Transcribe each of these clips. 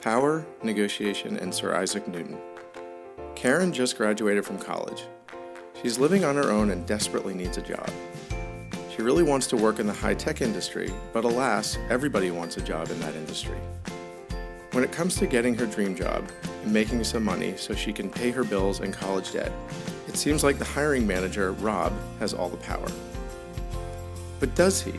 Power, Negotiation, and Sir Isaac Newton. Karen just graduated from college. She's living on her own and desperately needs a job. She really wants to work in the high-tech industry, but alas, everybody wants a job in that industry. When it comes to getting her dream job and making some money so she can pay her bills and college debt, it seems like the hiring manager, Rob, has all the power. But does he?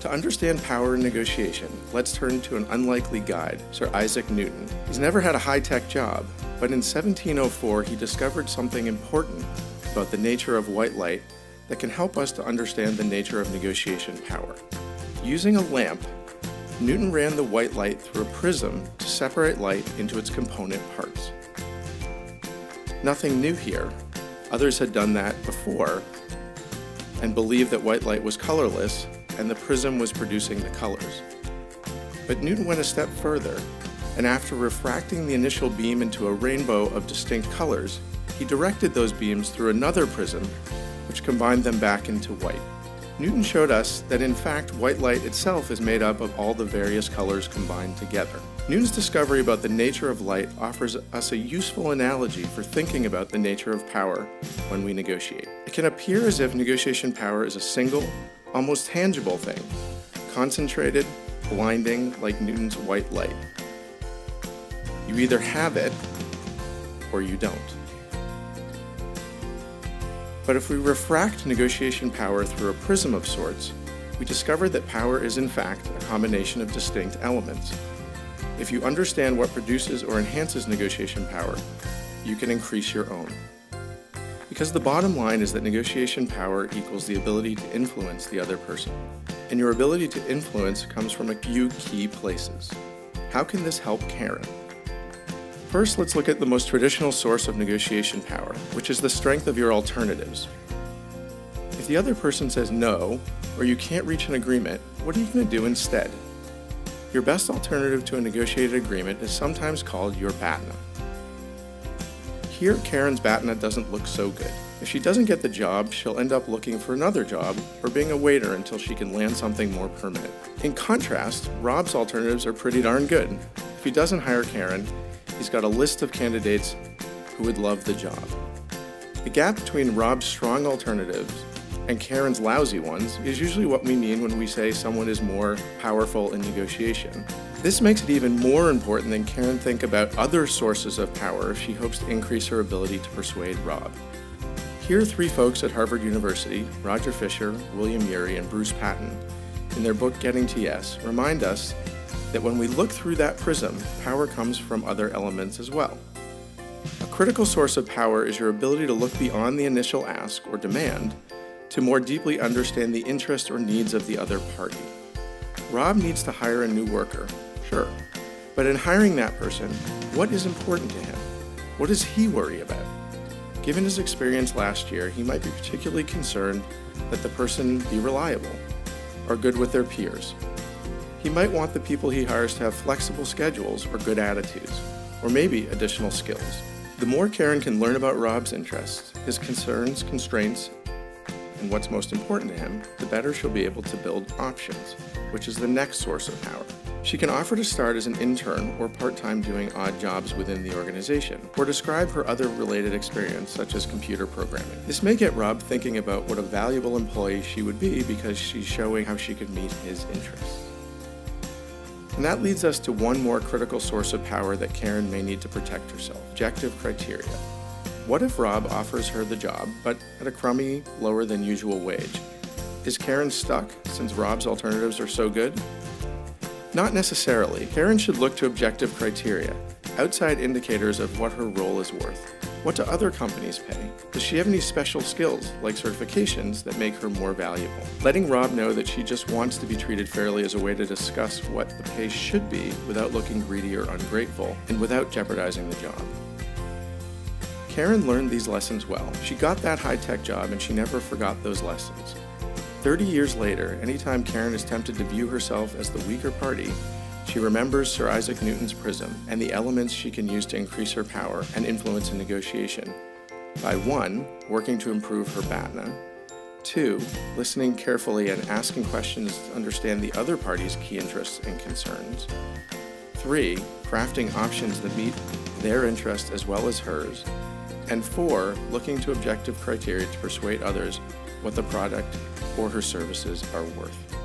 To understand power and negotiation, let's turn to an unlikely guide, Sir Isaac Newton. He's never had a high-tech job, but in 1704 he discovered something important about the nature of white light that can help us to understand the nature of negotiation power. Using a lamp, Newton ran the white light through a prism to separate light into its component parts. Nothing new here. Others had done that before and believed that white light was colorless and the prism was producing the colors. But Newton went a step further, and after refracting the initial beam into a rainbow of distinct colors, he directed those beams through another prism, which combined them back into white. Newton showed us that in fact white light itself is made up of all the various colors combined together. Newton's discovery about the nature of light offers us a useful analogy for thinking about the nature of power when we negotiate. It can appear as if negotiation power is a single, almost tangible thing, concentrated, blinding like Newton's white light. You either have it or you don't. But if we refract negotiation power through a prism of sorts, we discover that power is in fact a combination of distinct elements. If you understand what produces or enhances negotiation power, you can increase your own. Because the bottom line is that negotiation power equals the ability to influence the other person. And your ability to influence comes from a few key places. How can this help Karen? First, let's look at the most traditional source of negotiation power, which is the strength of your alternatives. If the other person says no, or you can't reach an agreement, what are you going to do instead? Your best alternative to a negotiated agreement is sometimes called your BATNA. Here, Karen's BATNA doesn't look so good. If she doesn't get the job, she'll end up looking for another job or being a waiter until she can land something more permanent. In contrast, Rob's alternatives are pretty darn good. If he doesn't hire Karen, he's got a list of candidates who would love the job. The gap between Rob's strong alternatives and Karen's lousy ones is usually what we mean when we say someone is more powerful in negotiation. This makes it even more important than Karen think about other sources of power if she hopes to increase her ability to persuade Rob. Here, three folks at Harvard University, Roger Fisher, William Ury, and Bruce Patton, in their book Getting to Yes, remind us that when we look through that prism, power comes from other elements as well. A critical source of power is your ability to look beyond the initial ask or demand to more deeply understand the interest or needs of the other party. Rob needs to hire a new worker, sure, but in hiring that person, what is important to him? What does he worry about? Given his experience last year, he might be particularly concerned that the person be reliable or good with their peers. He might want the people he hires to have flexible schedules or good attitudes, or maybe additional skills. The more Karen can learn about Rob's interests, his concerns, constraints, and what's most important to him, the better she'll be able to build options, which is the next source of power. She can offer to start as an intern or part-time doing odd jobs within the organization, or describe her other related experience, such as computer programming. This may get Rob thinking about what a valuable employee she would be because she's showing how she could meet his interests. And that leads us to one more critical source of power that Karen may need to protect herself: objective criteria. What if Rob offers her the job, but at a crummy, lower than usual wage? Is Karen stuck since Rob's alternatives are so good? Not necessarily. Karen should look to objective criteria, outside indicators of what her role is worth. What do other companies pay? Does she have any special skills, like certifications, that make her more valuable? Letting Rob know that she just wants to be treated fairly is a way to discuss what the pay should be without looking greedy or ungrateful, and without jeopardizing the job. Karen learned these lessons well. She got that high-tech job and she never forgot those lessons. 30 years later, anytime Karen is tempted to view herself as the weaker party, she remembers Sir Isaac Newton's prism and the elements she can use to increase her power and influence in negotiation by 1. Working to improve her BATNA, 2. Listening carefully and asking questions to understand the other party's key interests and concerns, 3, crafting options that meet their interest as well as hers. And 4, looking to objective criteria to persuade others what the product or her services are worth.